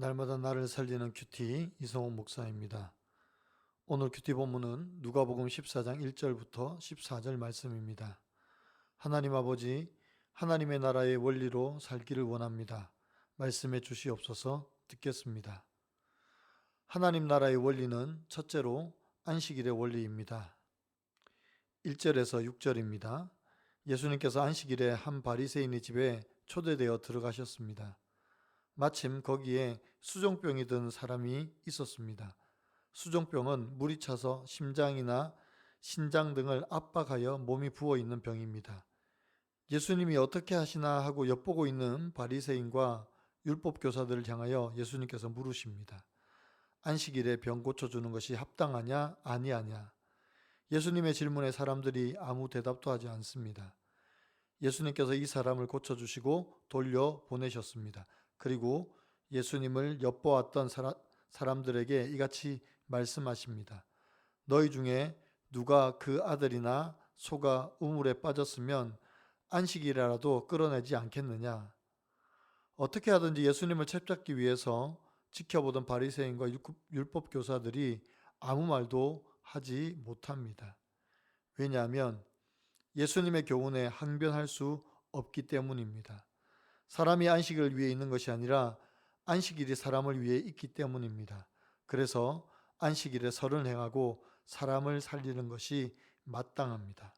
날마다 나를 살리는 큐티 이성훈 목사입니다. 오늘 큐티 본문은 누가복음 14장 1절부터 14절 말씀입니다. 하나님 아버지, 하나님의 나라의 원리로 살기를 원합니다. 말씀해 주시옵소서. 듣겠습니다. 하나님 나라의 원리는 첫째로 안식일의 원리입니다. 1절에서 6절입니다. 예수님께서 안식일에 한 바리새인의 집에 초대되어 들어가셨습니다. 마침 거기에 수종병이 든 사람이 있었습니다. 수종병은 물이 차서 심장이나 신장 등을 압박하여 몸이 부어있는 병입니다. 예수님이 어떻게 하시나 하고 엿보고 있는 바리새인과 율법교사들을 향하여 예수님께서 물으십니다. 안식일에 병 고쳐주는 것이 합당하냐 아니하냐. 예수님의 질문에 사람들이 아무 대답도 하지 않습니다. 예수님께서 이 사람을 고쳐주시고 돌려보내셨습니다. 그리고 예수님을 엿보았던 사람들에게 이같이 말씀하십니다. 너희 중에 누가 그 아들이나 소가 우물에 빠졌으면 안식일이라도 끌어내지 않겠느냐. 어떻게 하든지 예수님을 첩잡기 위해서 지켜보던 바리새인과 율법교사들이 아무 말도 하지 못합니다. 왜냐하면 예수님의 교훈에 항변할 수 없기 때문입니다. 사람이 안식을 위해 있는 것이 아니라 안식일이 사람을 위해 있기 때문입니다. 그래서 안식일에 설을 행하고 사람을 살리는 것이 마땅합니다.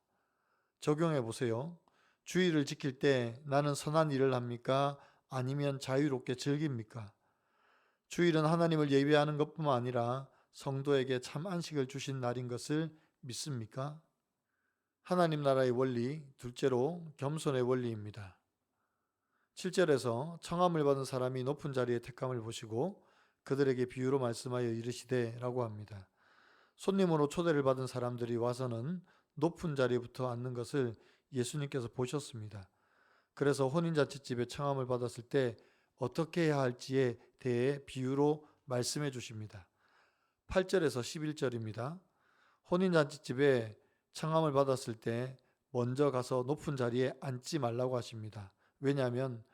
적용해 보세요. 주일을 지킬 때 나는 선한 일을 합니까? 아니면 자유롭게 즐깁니까? 주일은 하나님을 예배하는 것뿐만 아니라 성도에게 참 안식을 주신 날인 것을 믿습니까? 하나님 나라의 원리, 둘째로 겸손의 원리입니다. 7절에서 청함을 받은 사람이 높은 자리에 택함을 보시고 그들에게 비유로 말씀하여 이르시되 라고 합니다. 손님으로 초대를 받은 사람들이 와서는 높은 자리부터 앉는 것을 예수님께서 보셨습니다. 그래서 혼인잔치집에 청함을 받았을 때 어떻게 해야 할지에 대해 비유로 말씀해 주십니다. 8절에서 11절입니다. 혼인잔치집에 청함을 받았을 때 먼저 가서 높은 자리에 앉지 말라고 하십니다. 왜냐하면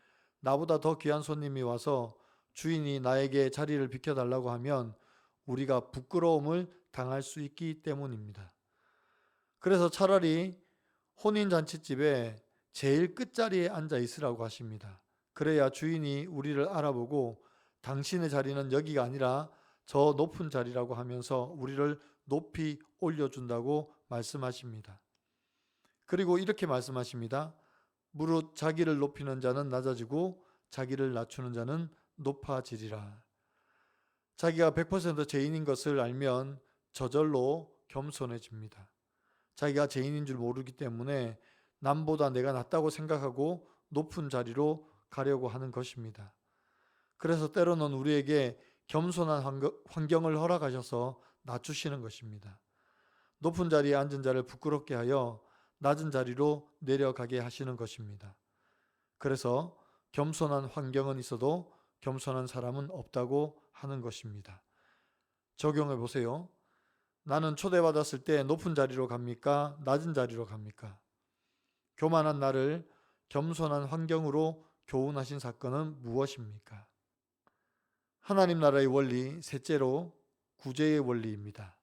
나보다 더 귀한 손님이 와서 주인이 나에게 자리를 비켜달라고 하면 우리가 부끄러움을 당할 수 있기 때문입니다. 그래서 차라리 혼인잔치집에 제일 끝자리에 앉아 있으라고 하십니다. 그래야 주인이 우리를 알아보고 당신의 자리는 여기가 아니라 저 높은 자리라고 하면서 우리를 높이 올려준다고 말씀하십니다. 그리고 이렇게 말씀하십니다. 무릇 자기를 높이는 자는 낮아지고 자기를 낮추는 자는 높아지리라. 자기가 100% 죄인인 것을 알면 저절로 겸손해집니다. 자기가 죄인인 줄 모르기 때문에 남보다 내가 낫다고 생각하고 높은 자리로 가려고 하는 것입니다. 그래서 때로는 우리에게 겸손한 환경을 허락하셔서 낮추시는 것입니다. 높은 자리에 앉은 자를 부끄럽게 하여 낮은 자리로 내려가게 하시는 것입니다. 그래서 겸손한 환경은 있어도 겸손한 사람은 없다고 하는 것입니다. 적용해 보세요. 나는 초대받았을 때 높은 자리로 갑니까? 낮은 자리로 갑니까? 교만한 나를 겸손한 환경으로 교훈하신 사건은 무엇입니까? 하나님 나라의 원리, 셋째로 구제의 원리입니다.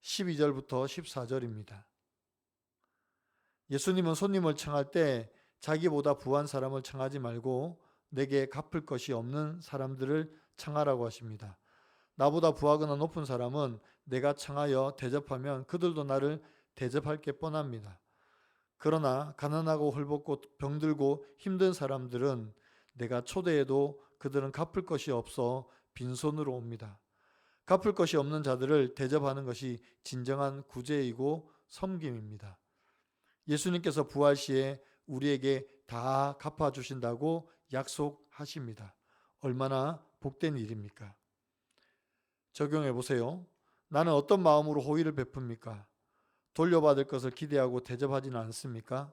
12절부터 14절입니다. 예수님은 손님을 청할 때 자기보다 부한 사람을 청하지 말고 내게 갚을 것이 없는 사람들을 청하라고 하십니다. 나보다 부하거나 높은 사람은 내가 청하여 대접하면 그들도 나를 대접할 게 뻔합니다. 그러나 가난하고 헐벗고 병들고 힘든 사람들은 내가 초대해도 그들은 갚을 것이 없어 빈손으로 옵니다. 갚을 것이 없는 자들을 대접하는 것이 진정한 구제이고 섬김입니다. 예수님께서 부활 시에 우리에게 다 갚아주신다고 약속하십니다. 얼마나 복된 일입니까? 적용해 보세요. 나는 어떤 마음으로 호의를 베풉니까? 돌려받을 것을 기대하고 대접하지는 않습니까?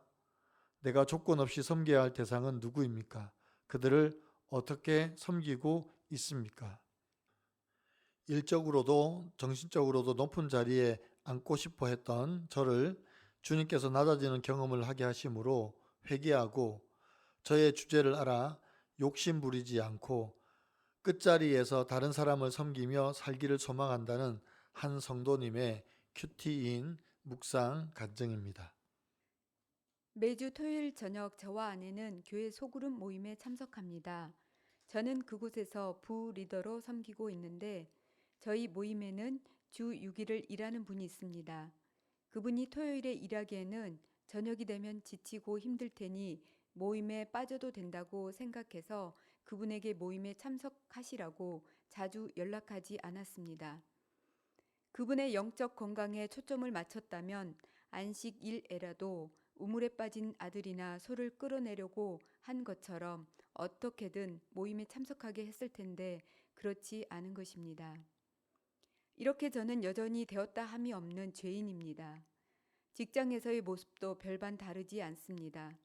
내가 조건 없이 섬겨야 할 대상은 누구입니까? 그들을 어떻게 섬기고 있습니까? 일적으로도 정신적으로도 높은 자리에 앉고 싶어 했던 저를 주님께서 낮아지는 경험을 하게 하심으로 회개하고 저의 주제를 알아 욕심 부리지 않고 끝자리에서 다른 사람을 섬기며 살기를 소망한다는 한 성도님의 큐티인 묵상 간증입니다. 매주 토요일 저녁 저와 아내는 교회 소그룹 모임에 참석합니다. 저는 그곳에서 부 리더로 섬기고 있는데 저희 모임에는 주 6일을 일하는 분이 있습니다. 그분이 토요일에 일하기에는 저녁이 되면 지치고 힘들 테니 모임에 빠져도 된다고 생각해서 그분에게 모임에 참석하시라고 자주 연락하지 않았습니다. 그분의 영적 건강에 초점을 맞췄다면 안식 일에라도 우물에 빠진 아들이나 소를 끌어내려고 한 것처럼 어떻게든 모임에 참석하게 했을 텐데 그렇지 않은 것입니다. 이렇게 저는 여전히 되었다 함이 없는 죄인입니다. 직장에서의 모습도 별반 다르지 않습니다.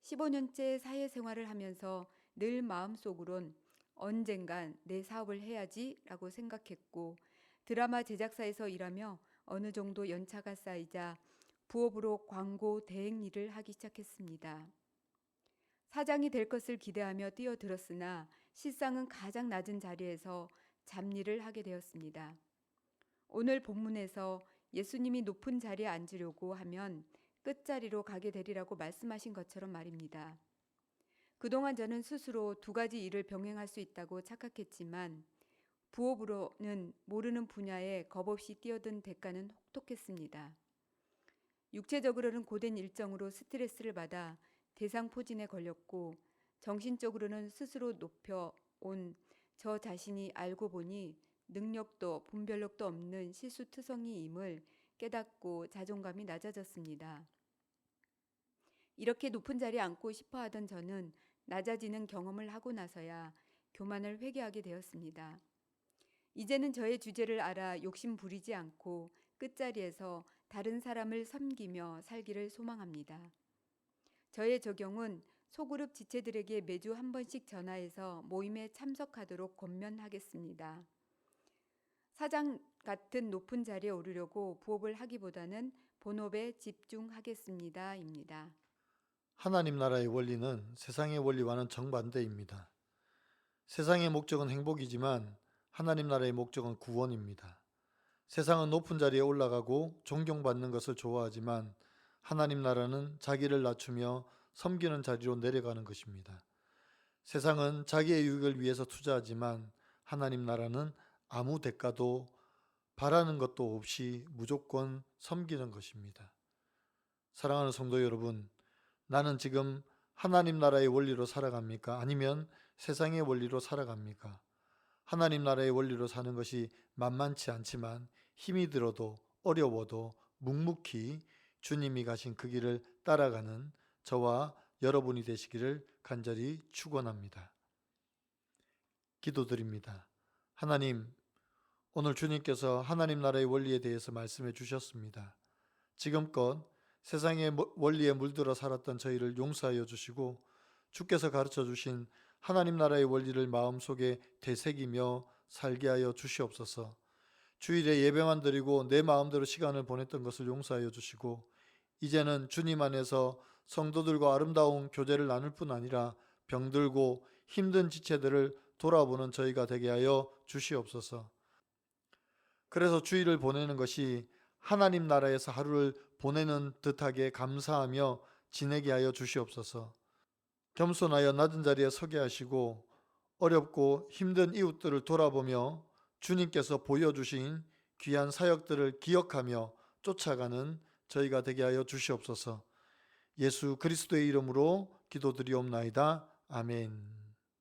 15년째 사회생활을 하면서 늘 마음속으론 언젠간 내 사업을 해야지 라고 생각했고 드라마 제작사에서 일하며 어느 정도 연차가 쌓이자 부업으로 광고 대행 일을 하기 시작했습니다. 사장이 될 것을 기대하며 뛰어들었으나 실상은 가장 낮은 자리에서 잡일을 하게 되었습니다. 오늘 본문에서 예수님이 높은 자리에 앉으려고 하면 끝자리로 가게 되리라고 말씀하신 것처럼 말입니다. 그동안 저는 스스로 두 가지 일을 병행할 수 있다고 착각했지만 부업으로는 모르는 분야에 겁없이 뛰어든 대가는 혹독했습니다. 육체적으로는 고된 일정으로 스트레스를 받아 대상포진에 걸렸고 정신적으로는 스스로 높여온 저 자신이 알고 보니 능력도 분별력도 없는 실수투성이임을 깨닫고 자존감이 낮아졌습니다. 이렇게 높은 자리에 앉고 싶어 하던 저는 낮아지는 경험을 하고 나서야 교만을 회개하게 되었습니다. 이제는 저의 주제를 알아 욕심 부리지 않고 끝자리에서 다른 사람을 섬기며 살기를 소망합니다. 저의 적용은 소그룹 지체들에게 매주 한 번씩 전화해서 모임에 참석하도록 권면하겠습니다. 사장 같은 높은 자리에 오르려고 부업을 하기보다는 본업에 집중하겠습니다.입니다. 하나님 나라의 원리는 세상의 원리와는 정반대입니다. 세상의 목적은 행복이지만 하나님 나라의 목적은 구원입니다. 세상은 높은 자리에 올라가고 존경받는 것을 좋아하지만 하나님 나라는 자기를 낮추며 섬기는 자리로 내려가는 것입니다. 세상은 자기의 유익을 위해서 투자하지만 하나님 나라는 아무 대가도 바라는 것도 없이 무조건 섬기는 것입니다. 사랑하는 성도 여러분, 나는 지금 하나님 나라의 원리로 살아갑니까? 아니면 세상의 원리로 살아갑니까? 하나님 나라의 원리로 사는 것이 만만치 않지만 힘이 들어도 어려워도 묵묵히 주님이 가신 그 길을 따라가는 저와 여러분이 되시기를 간절히 축원합니다. 기도드립니다. 하나님, 오늘 주님께서 하나님 나라의 원리에 대해서 말씀해 주셨습니다. 지금껏 세상의 원리에 물들어 살았던 저희를 용서하여 주시고 주께서 가르쳐 주신 하나님 나라의 원리를 마음속에 되새기며 살게 하여 주시옵소서. 주일에 예배만 드리고 내 마음대로 시간을 보냈던 것을 용서하여 주시고 이제는 주님 안에서 성도들과 아름다운 교제를 나눌 뿐 아니라 병들고 힘든 지체들을 돌아보는 저희가 되게 하여 주시옵소서. 그래서 주일을 보내는 것이 하나님 나라에서 하루를 보내는 듯하게 감사하며 지내게 하여 주시옵소서. 겸손하여 낮은 자리에 서게 하시고 어렵고 힘든 이웃들을 돌아보며 주님께서 보여주신 귀한 사역들을 기억하며 쫓아가는 저희가 되게 하여 주시옵소서. 예수 그리스도의 이름으로 기도드리옵나이다. 아멘.